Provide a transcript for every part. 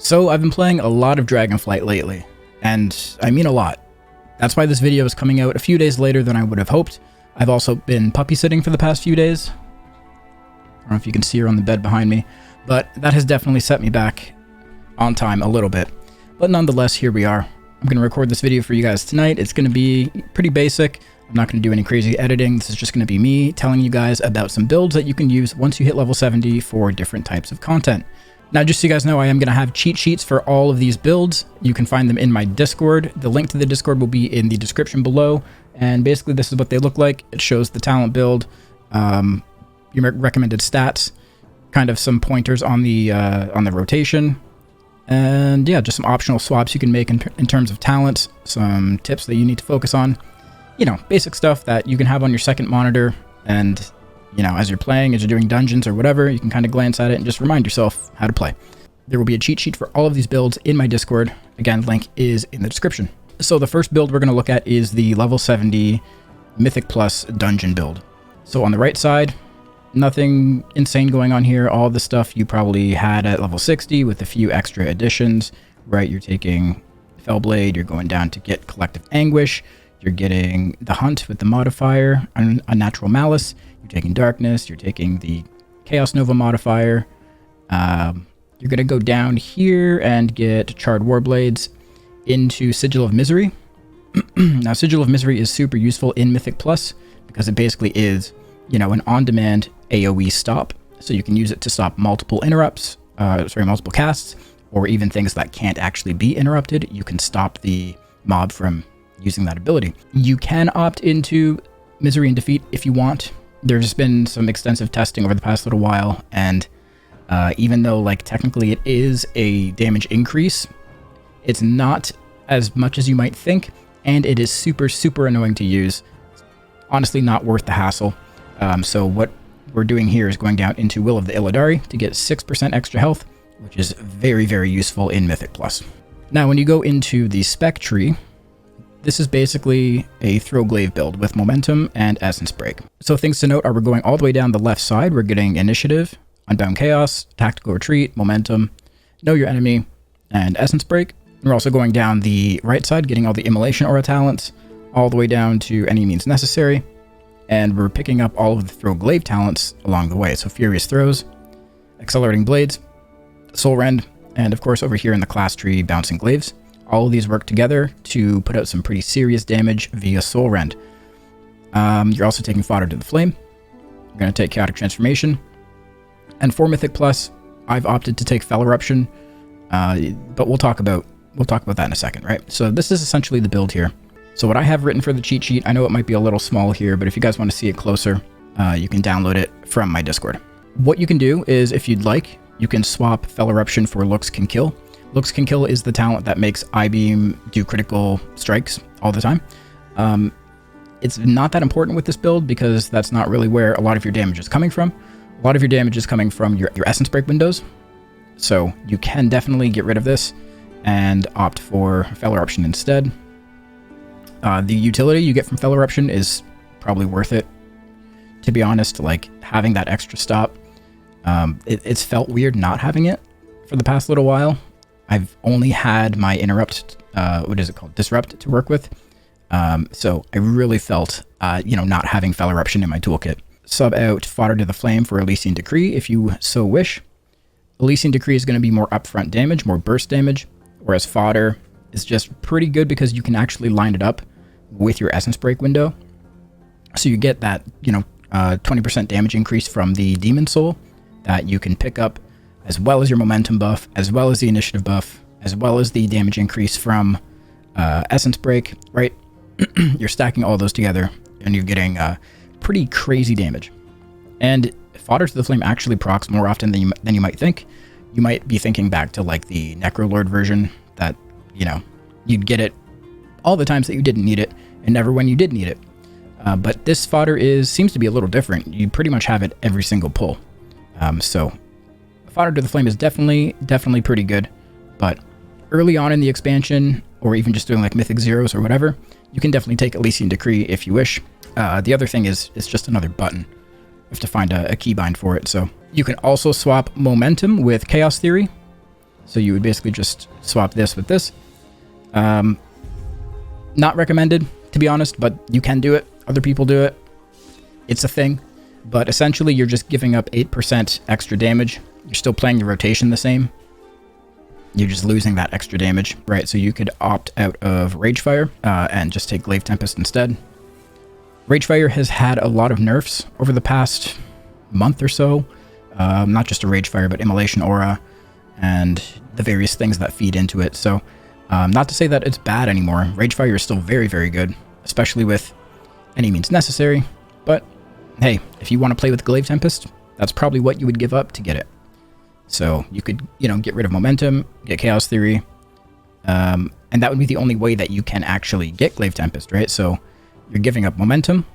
So I've been playing a lot of Dragonflight lately, and I mean a lot. That's why this video is coming out a few days later than I would have hoped. I've also been puppy sitting for the past few days. I don't know if you can see her on the bed behind me, but that has definitely set me back on time a little bit. But nonetheless, here we are. I'm going to record this video for you guys tonight. It's going to be pretty basic. I'm not going to do any crazy editing. This is just going to be me telling you guys about some builds that you can use once you hit level 70 for different types of content. Now, just so you guys know, I am going to have cheat sheets for all of these builds. You can find them in my Discord. The link to the Discord will be in the description below. And basically, this is what they look like. It shows the talent build, your recommended stats, kind of some pointers on the rotation, and yeah, just some optional swaps you can make in terms of talents, some tips that you need to focus on. You know, basic stuff that you can have on your second monitor, and you know, as you're playing, as you're doing dungeons or whatever, you can kind of glance at it and just remind yourself how to play. There will be a cheat sheet for all of these builds in my Discord. Again, link is in the description. So the first build we're going to look at is the level 70 Mythic Plus dungeon build. So on the right side, nothing insane going on here. All the stuff you probably had at level 60 with a few extra additions, right? You're taking Fellblade, you're going down to get Collective Anguish, you're getting the Hunt with the modifier, Unnatural Malice, you're taking Darkness, you're taking the Chaos Nova modifier. You're going to go down here and get Charred Warblades into Sigil of Misery. Now, Sigil of Misery is super useful in Mythic Plus because it basically is, you know, an on-demand AoE stop. So you can use it to stop multiple interrupts, multiple casts, or even things that can't actually be interrupted. You can stop the mob from using that ability. You can opt into Misery and Defeat if you want. There's been some extensive testing over the past little while, and even though, like, technically it is a damage increase, it's not as much as you might think, and it is super, super annoying to use. Honestly, not worth the hassle. So what we're doing here is going down into Will of the Illidari to get 6% extra health, which is very, very useful in Mythic Plus. Now, when you go into the spec tree, this is basically a Throwglaive build with Momentum and Essence Break. So things to note are we're going all the way down the left side. We're getting Initiative, Unbound Chaos, Tactical Retreat, Momentum, Know Your Enemy, and Essence Break. We're also going down the right side, getting all the Immolation Aura talents, all the way down to Any Means Necessary. And we're picking up all of the Throwglaive talents along the way. So Furious Throws, Accelerating Blades, Soul Rend, and of course over here in the class tree, Bouncing Glaives. All of these work together to put out some pretty serious damage via Soul Rend. You're also taking Fodder to the Flame. You're going to take Chaotic Transformation. And for Mythic Plus, I've opted to take Fell Eruption, but we'll talk about that in a second, right? So this is essentially the build here. So what I have written for the cheat sheet, I know it might be a little small here, but if you guys want to see it closer, you can download it from my Discord. What you can do is, if you'd like, you can swap Fell Eruption for Looks Can Kill. Looks Can Kill is the talent that makes I-Beam do critical strikes all the time. It's not that important with this build because that's not really where a lot of your damage is coming from. A lot of your damage is coming from your Essence Break windows. So you can definitely get rid of this and opt for Fell Eruption instead. The utility you get from Fell Eruption is probably worth it. To be honest, like, having that extra stop, it's felt weird not having it for the past little while. I've only had my Disrupt to work with. So I really felt, not having Fell Eruption in my toolkit. Sub out Fodder to the Flame for Elysian Decree if you so wish. Elysian Decree is going to be more upfront damage, more burst damage, whereas Fodder is just pretty good because you can actually line it up with your Essence Break window. So you get that, 20% damage increase from the Demon Soul that you can pick up, as well as your Momentum buff, as well as the Initiative buff, as well as the damage increase from Essence Break, right? You're stacking all those together, and you're getting pretty crazy damage. And Fodder to the Flame actually procs more often than you might think. You might be thinking back to, like, the Necrolord version that, you'd get it all the times that you didn't need it, and never when you did need it. But this Fodder seems to be a little different. You pretty much have it every single pull. So Fodder to the Flame is definitely pretty good, but early on in the expansion, or even just doing like Mythic Zeros or whatever, you can definitely take Elysian Decree if you wish. The other thing is, it's just another button. You have to find a keybind for it. So you can also swap Momentum with Chaos Theory. So you would basically just swap this with this. Not recommended, to be honest, but you can do it. Other people do it. It's a thing. But essentially, you're just giving up 8% extra damage. You're still playing your rotation the same. You're just losing that extra damage, right? So you could opt out of Ragefire and just take Glaive Tempest instead. Ragefire has had a lot of nerfs over the past month or so. Not just a Ragefire, but Immolation Aura and the various things that feed into it. So not to say that it's bad anymore. Ragefire is still very, very good, especially with Any Means Necessary. But hey, if you want to play with Glaive Tempest, that's probably what you would give up to get it. So you could, get rid of Momentum, get Chaos Theory, and that would be the only way that you can actually get Glaive Tempest, right? So you're giving up Momentum,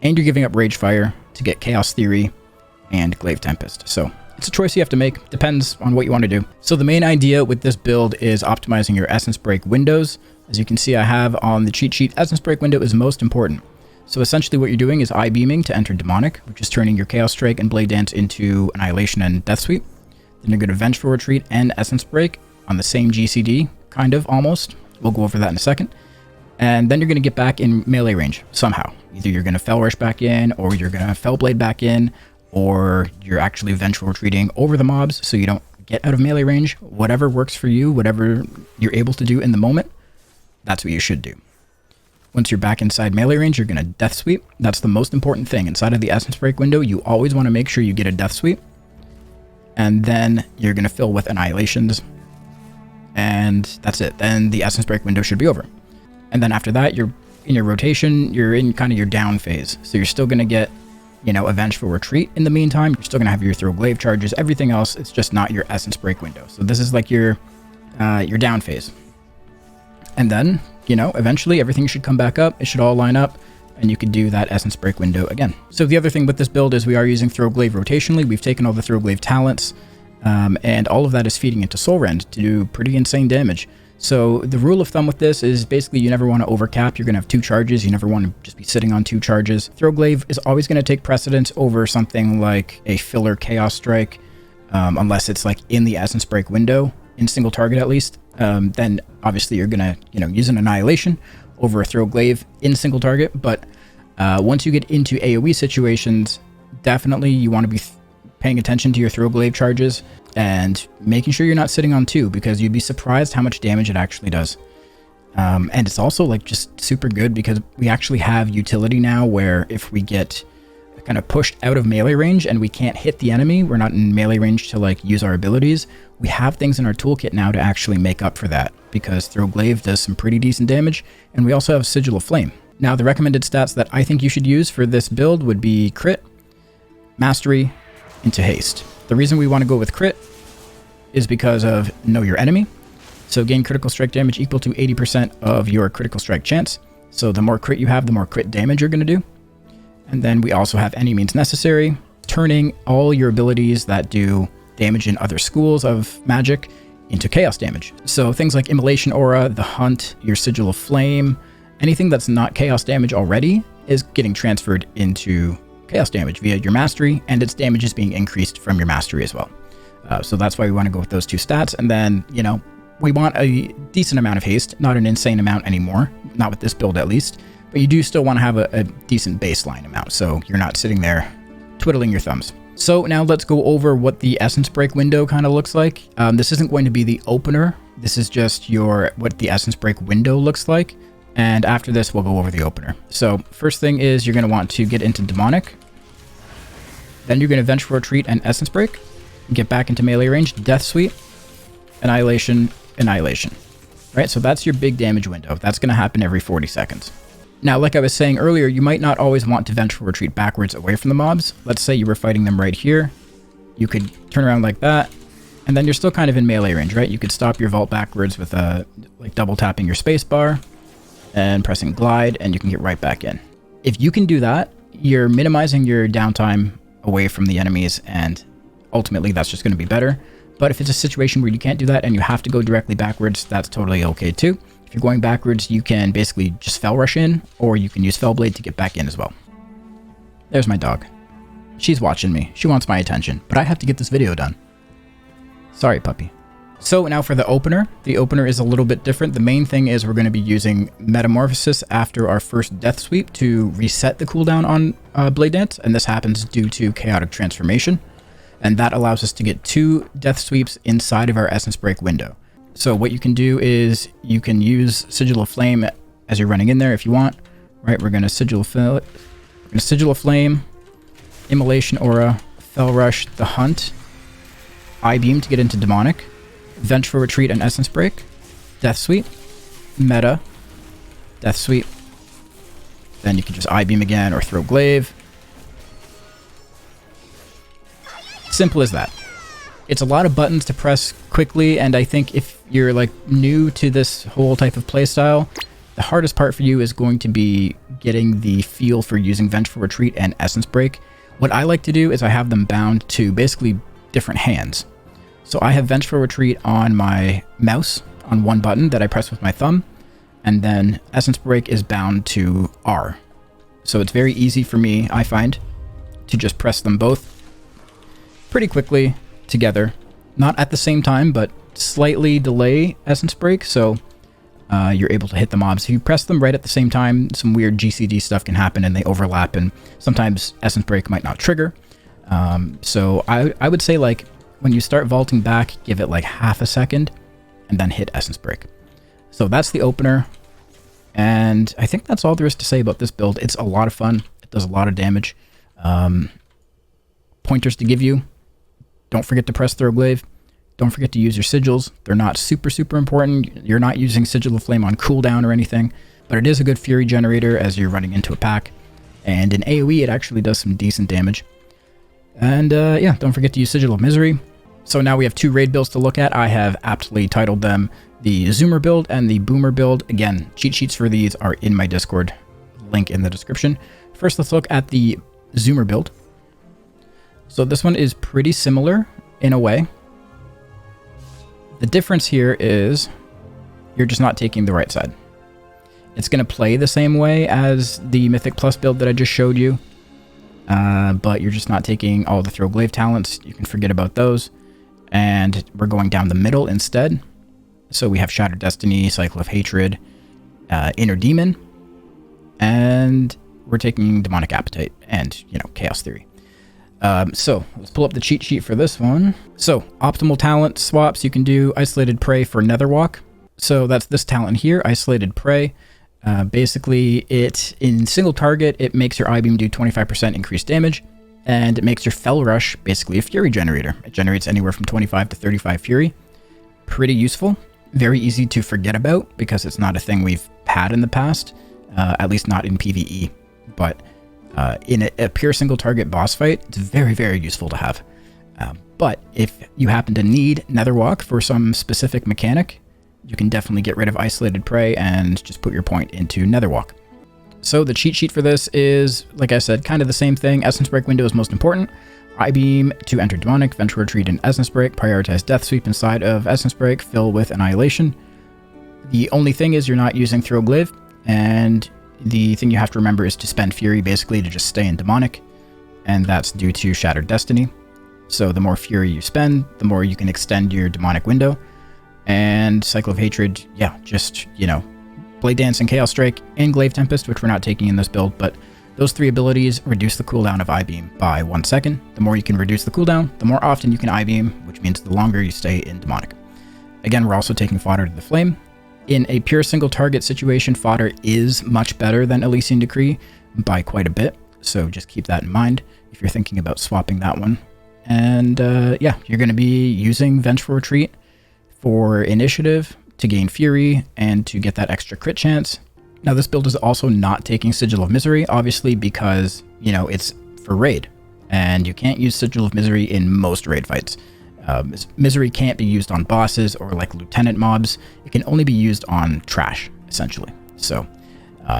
and you're giving up Ragefire to get Chaos Theory and Glaive Tempest. So it's a choice you have to make. Depends on what you want to do. So the main idea with this build is optimizing your Essence Break windows. As you can see, I have on the cheat sheet, Essence Break window is most important. So essentially what you're doing is Eye Beaming to enter Demonic, which is turning your Chaos Strike and Blade Dance into Annihilation and Death Sweep. Then you're going to Vengeful Retreat and Essence Break on the same GCD, kind of, almost. We'll go over that in a second. And then you're going to get back in melee range, somehow. Either you're going to Fel Rush back in, or you're going to Fel Blade back in, or you're actually Vengeful Retreating over the mobs so you don't get out of melee range. Whatever works for you, whatever you're able to do in the moment, that's what you should do. Once you're back inside melee range, you're going to Death Sweep. That's the most important thing. Inside of the Essence Break window, you always want to make sure you get a Death Sweep. And then you're going to fill with Annihilations. And that's it. Then the Essence Break window should be over. And then after that, you're in your rotation, you're in kind of your down phase. So you're still going to get, a Vengeful Retreat in the meantime. You're still going to have your Throw Glaive charges, everything else. It's just not your Essence Break window. So this is like your down phase. And then, eventually everything should come back up. It should all line up. And you could do that Essence Break window again. So the other thing with this build is we are using Throw Glaive rotationally. We've taken all the Throw Glaive talents, and all of that is feeding into Soul Rend to do pretty insane damage. So the rule of thumb with this is basically you never want to overcap. You're going to have 2 charges. You never want to just be sitting on 2 charges. Throw Glaive is always going to take precedence over something like a filler Chaos Strike, unless it's like in the Essence Break window, in single target at least. Then obviously you're going to, use an Annihilation over a Throw Glaive in single target, but once you get into AoE situations, definitely you want to be paying attention to your Throw Glaive charges and making sure you're not sitting on 2, because you'd be surprised how much damage it actually does. And it's also like just super good because we actually have utility now where if we get kind of pushed out of melee range and we can't hit the enemy, we're not in melee range to like use our abilities, we have things in our toolkit now to actually make up for that, because Throw Glaive does some pretty decent damage, and we also have Sigil of Flame. Now the recommended stats that I think you should use for this build would be Crit, Mastery, into Haste. The reason we want to go with Crit is because of Know Your Enemy. So gain critical strike damage equal to 80% of your critical strike chance. So the more crit you have, the more crit damage you're going to do. And then we also have Any Means Necessary, turning all your abilities that do damage in other schools of magic into chaos damage. So things like Immolation Aura, the Hunt, your Sigil of Flame, anything that's not chaos damage already is getting transferred into chaos damage via your mastery, and its damage is being increased from your mastery as well. So that's why we want to go with those 2 stats. And then, we want a decent amount of haste, not an insane amount anymore, not with this build at least, but you do still want to have a decent baseline amount, so you're not sitting there twiddling your thumbs. So now let's go over what the Essence Break window kind of looks like. This isn't going to be the opener. This is just what the Essence Break window looks like. And after this, we'll go over the opener. So first thing is you're going to want to get into Demonic. Then you're going to Vengeful Retreat and Essence Break. Get back into melee range, Death Sweep, Annihilation, Annihilation. Right, so that's your big damage window. That's going to happen every 40 seconds. Now, like I was saying earlier, you might not always want to Vengeful Retreat backwards away from the mobs. Let's say you were fighting them right here. You could turn around like that, and then you're still kind of in melee range, right? You could stop your vault backwards with like double tapping your space bar and pressing glide, and you can get right back in. If you can do that, you're minimizing your downtime away from the enemies, and ultimately that's just going to be better. But if it's a situation where you can't do that and you have to go directly backwards, that's totally okay too. If you're going backwards, you can basically just Fel Rush in, or you can use Fel Blade to get back in as well. There's my dog. She's watching me. She wants my attention, but I have to get this video done. Sorry, puppy. So now for the opener. The opener is a little bit different. The main thing is we're going to be using Metamorphosis after our first Death Sweep to reset the cooldown on Blade Dance, and this happens due to Chaotic Transformation, and that allows us to get 2 Death Sweeps inside of our Essence Break window. So what you can do is you can use Sigil of Flame as you're running in there if you want. Right, we're going to Sigil of Flame, Immolation Aura, Fel Rush, the Hunt, I-Beam to get into Demonic, Vengeful Retreat and Essence Break, Death Sweep, Meta, Death Sweep, then you can just I-Beam again or throw Glaive. Simple as that. It's a lot of buttons to press quickly, and I think if you're like new to this whole type of playstyle, the hardest part for you is going to be getting the feel for using Vengeful Retreat and Essence Break. What I like to do is I have them bound to basically different hands. So I have Vengeful Retreat on my mouse on one button that I press with my thumb, and then Essence Break is bound to R. So it's very easy for me, I find, to just press them both pretty quickly together. Not at the same time, but slightly delay Essence Break, so you're able to hit the mobs. If you press them right at the same time, some weird GCD stuff can happen and they overlap, and sometimes Essence Break might not trigger. So I would say, like, when you start vaulting back, give it like half a second and then hit Essence Break. So that's the opener. And I think that's all there is to say about this build. It's a lot of fun. It does a lot of damage. Pointers to give you. Don't forget to press Throw Glaive. Don't forget to use your sigils. They're not super important. You're not using Sigil of Flame on cooldown or anything, but it is a good fury generator as you're running into a pack. And in AoE, it actually does some decent damage. And yeah, don't forget to use Sigil of Misery. So now we have 2 raid builds to look at. I have aptly titled them the Zoomer build and the Boomer build. Again, cheat sheets for these are in my Discord, link in the description. First, let's look at the Zoomer build. So this one is pretty similar in a way. The difference here is you're just not taking the right side. It's going to play the same way as the Mythic Plus build that I just showed you, but you're just not taking all the Throw Glaive talents. You can forget about those. And we're going down the middle instead. So we have Shattered Destiny, Cycle of Hatred, Inner Demon, and we're taking Demonic Appetite and, you know, Chaos Theory. So let's pull up the cheat sheet for this one. So optimal talent swaps, you can do Isolated Prey for Netherwalk. So that's this talent here, Isolated Prey. Basically, it in single target, it makes your I-Beam do 25% increased damage, and it makes your Fel Rush basically a fury generator. It generates anywhere from 25 to 35 fury. Pretty useful. Very easy to forget about because it's not a thing we've had in the past, at least not in PvE. But in a pure single target boss fight, it's very, very useful to have. But if you happen to need Netherwalk for some specific mechanic, you can definitely get rid of Isolated Prey and just put your point into Netherwalk. So the cheat sheet for this is, like I said, kind of the same thing. Essence Break window is most important. I-Beam to enter Demonic, Vengeful Retreat and Essence Break. Prioritize Death Sweep inside of Essence Break. Fill with Annihilation. The only thing is you're not using Throw Glaive, and the thing you have to remember is to spend Fury basically to just stay in Demonic, and that's due to Shattered Destiny. So the more Fury you spend, the more you can extend your Demonic window. And Cycle of Hatred, yeah, just, you know, Blade Dance and Chaos Strike and Glaive Tempest, which we're not taking in this build, but those 3 abilities reduce the cooldown of I-Beam by 1 second. The more you can reduce the cooldown, the more often you can I-Beam, which means the longer you stay in Demonic. Again, we're also taking Fodder to the Flame. In a pure single target situation, Fodder is much better than Elysian Decree by quite a bit, so just keep that in mind if you're thinking about swapping that one. And yeah, you're going to be using Vengeful Retreat for initiative, to gain Fury, and to get that extra crit chance. Now this build is also not taking Sigil of Misery, obviously, because, you know, it's for raid, and you can't use Sigil of Misery in most raid fights. Misery can't be used on bosses or like lieutenant mobs. It can only be used on trash, essentially. So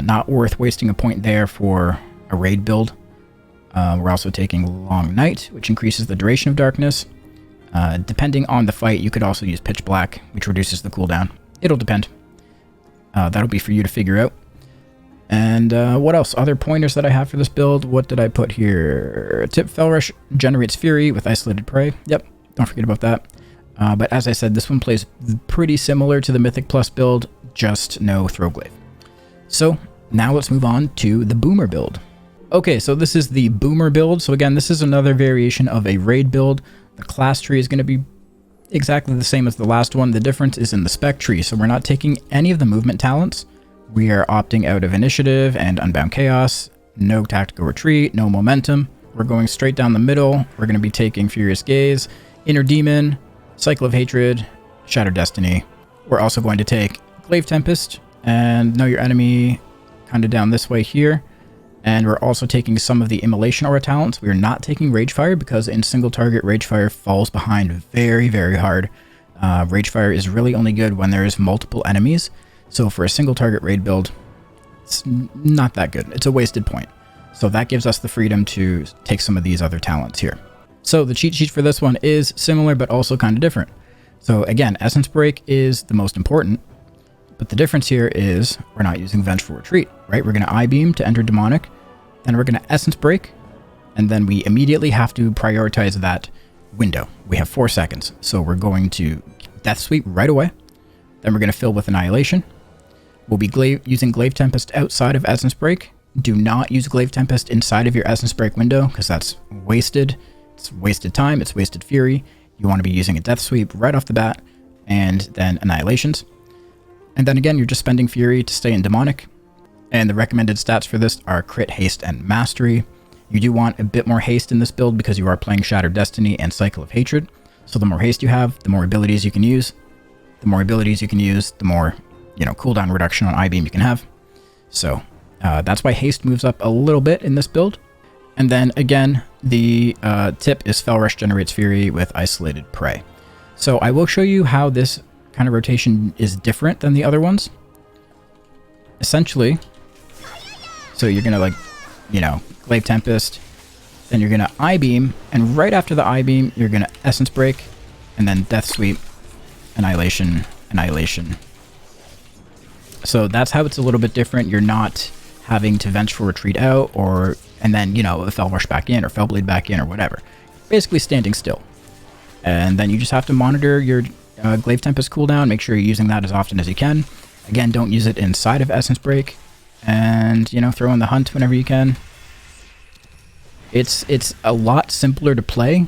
not worth wasting a point there for a raid build. We're also taking Long Night, which increases the duration of darkness. Depending on the fight, you could also use Pitch Black, which reduces the cooldown. It'll depend. That'll be for you to figure out. And what else? Other pointers that I have for this build. What did I put here? Tip Fel Rush generates Fury with Isolated Prey. Yep, don't forget about that. But as I said, this one plays pretty similar to the Mythic Plus build, just no Throwglaive. So now let's move on to the Boomer build. Okay, so this is the Boomer build. So again, this is another variation of a raid build. The class tree is going to be exactly the same as the last one. The difference is in the spec tree. So we're not taking any of the movement talents. We are opting out of initiative and Unbound Chaos. No tactical retreat, no momentum. We're going straight down the middle. We're going to be taking Furious Gaze, Inner Demon, Cycle of Hatred, Shattered Destiny. We're also going to take Glaive Tempest and Know Your Enemy kind of down this way here. And we're also taking some of the Immolation Aura talents. We are not taking Ragefire because in single target, Ragefire falls behind very, very hard. Ragefire is really only good when there is multiple enemies. So for a single target raid build, it's not that good. It's a wasted point. So that gives us the freedom to take some of these other talents here. So the cheat sheet for this one is similar, but also kind of different. So again, Essence Break is the most important, but the difference here is we're not using Vengeful Retreat, right? We're going to I-Beam to enter Demonic, then we're going to Essence Break, and then we immediately have to prioritize that window. We have 4 seconds, so we're going to Death Sweep right away. Then we're going to fill with Annihilation. We'll be using Glaive Tempest outside of Essence Break. Do not use Glaive Tempest inside of your Essence Break window, because that's wasted. It's wasted time, it's wasted fury. You want to be using a Death Sweep right off the bat, and then Annihilations. And then again, you're just spending Fury to stay in Demonic. And the recommended stats for this are Crit, Haste, and Mastery. You do want a bit more haste in this build because you are playing Shattered Destiny and Cycle of Hatred. So the more haste you have, the more abilities you can use. The more abilities you can use, the more, cooldown reduction on I-Beam you can have. So that's why haste moves up a little bit in this build. And then again, the tip is Fel Rush generates Fury with Isolated Prey. So I will show you how this kind of rotation is different than the other ones. Essentially, so you're going to Glaive Tempest, then you're going to I-Beam, and right after the I-Beam, you're going to Essence Break, and then Death Sweep, Annihilation, Annihilation. So that's how it's a little bit different. You're not having to Vengeful Retreat out, and then, Fel Rush back in, or Fel Blade back in, or whatever. Basically standing still. And then you just have to monitor your Glaive Tempest cooldown, make sure you're using that as often as you can. Again, don't use it inside of Essence Break, and, throw in the Hunt whenever you can. It's a lot simpler to play.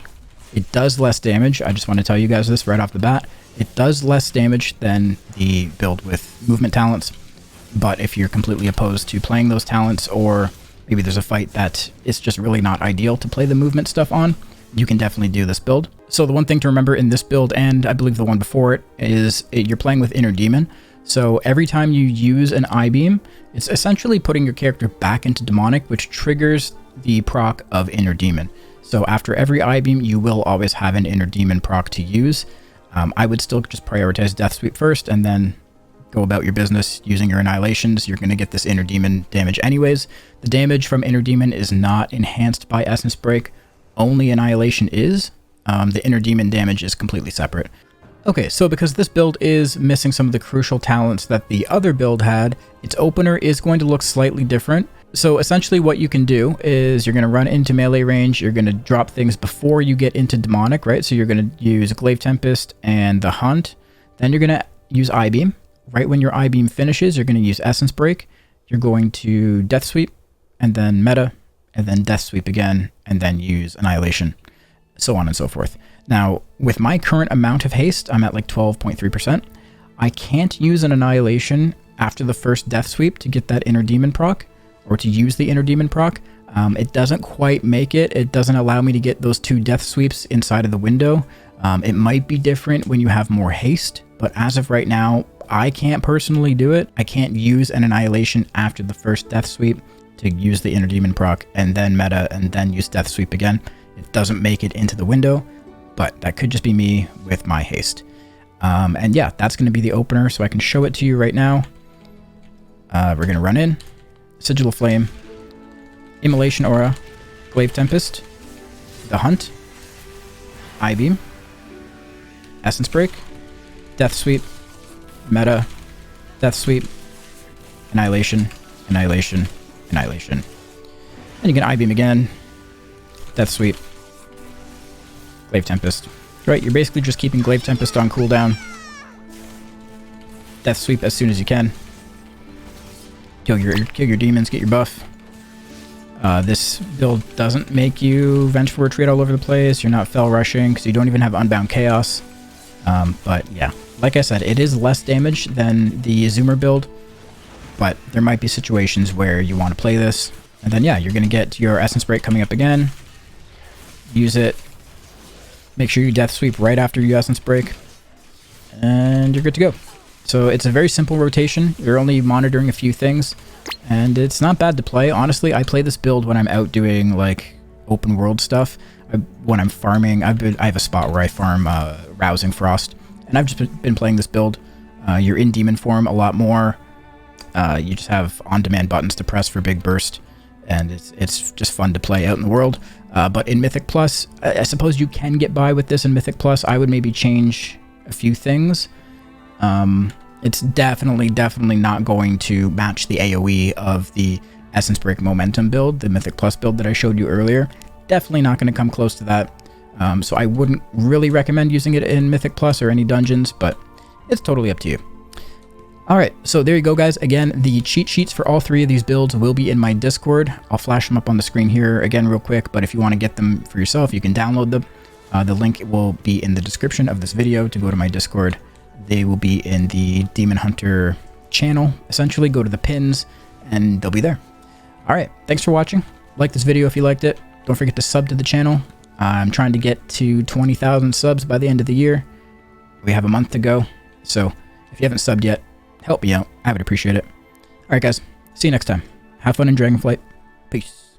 It does less damage. I just want to tell you guys this right off the bat. It does less damage than the build with movement talents, but if you're completely opposed to playing those talents, or maybe there's a fight that it's just really not ideal to play the movement stuff on, you can definitely do this build. So the one thing to remember in this build, and I believe the one before it, is you're playing with Inner Demon. So every time you use an I-Beam, it's essentially putting your character back into Demonic, which triggers the proc of Inner Demon. So after every I-Beam, you will always have an Inner Demon proc to use. I would still just prioritize Death Sweep first, and then go about your business using your Annihilations. You're going to get this Inner Demon damage anyways. The damage from Inner Demon is not enhanced by Essence Break. Only Annihilation is. The Inner Demon damage is completely separate. Okay, so because this build is missing some of the crucial talents that the other build had, its opener is going to look slightly different. So essentially what you can do is you're going to run into melee range, you're going to drop things before you get into Demonic, right? So you're going to use Glaive Tempest and the Hunt. Then you're going to use I-Beam. Right when your I-Beam finishes, you're going to use Essence Break. You're going to Death Sweep, and then Meta, and then Death Sweep again, and then use Annihilation, so on and so forth. Now, with my current amount of haste, I'm at like 12.3%. I can't use an Annihilation after the first Death Sweep to get that Inner Demon proc, or to use the Inner Demon proc. It doesn't quite make it. It doesn't allow me to get those 2 Death Sweeps inside of the window. It might be different when you have more haste, but as of right now, I can't personally do it. I can't use an Annihilation after the first Death Sweep to use the Inner Demon proc, and then Meta, and then use Death Sweep again. It doesn't make it into the window, but that could just be me with my haste. And yeah, that's going to be the opener, so I can show it to you right now. We're going to run in, Sigil of Flame, Immolation Aura, Glaive Tempest, the Hunt, I-Beam, Essence Break, Death Sweep, Meta, Death Sweep, Annihilation, Annihilation, Annihilation. And you can I-Beam again, Death Sweep, Glaive Tempest, Right, you're basically just keeping Glaive Tempest on cooldown. Death Sweep as soon as you can. Kill your demons, get your buff. This build doesn't make you Vengeful Retreat all over the place. You're not Fell Rushing, because you don't even have Unbound Chaos. But yeah, like I said, it is less damage than the Zoomer build, but there might be situations where you want to play this. And then yeah, you're going to get your Essence Break coming up again. Use it. Make sure you Death Sweep right after you Essence Break. And you're good to go. So it's a very simple rotation. You're only monitoring a few things. And it's not bad to play. Honestly, I play this build when I'm out doing like open world stuff. When I'm farming, I have a spot where I farm Rousing Frost. And I've just been playing this build. You're in demon form a lot more. You just have on-demand buttons to press for big burst. And it's just fun to play out in the world. But in Mythic Plus, I suppose you can get by with this in Mythic Plus. I would maybe change a few things. It's definitely not going to match the AoE of the Essence Break Momentum build, the Mythic Plus build that I showed you earlier. Definitely not going to come close to that. So I wouldn't really recommend using it in Mythic Plus or any dungeons, but it's totally up to you. Alright, so there you go, guys. Again, the cheat sheets for all three of these builds will be in my Discord. I'll flash them up on the screen here again real quick, but if you want to get them for yourself, you can download them. The link will be in the description of this video to go to my Discord. They will be in the Demon Hunter channel. Essentially, go to the pins, and they'll be there. Alright, thanks for watching. Like this video if you liked it. Don't forget to sub to the channel. I'm trying to get to 20,000 subs by the end of the year. We have a month to go, so if you haven't subbed yet, help me out. I would appreciate it. Alright guys, see you next time. Have fun in Dragonflight. Peace.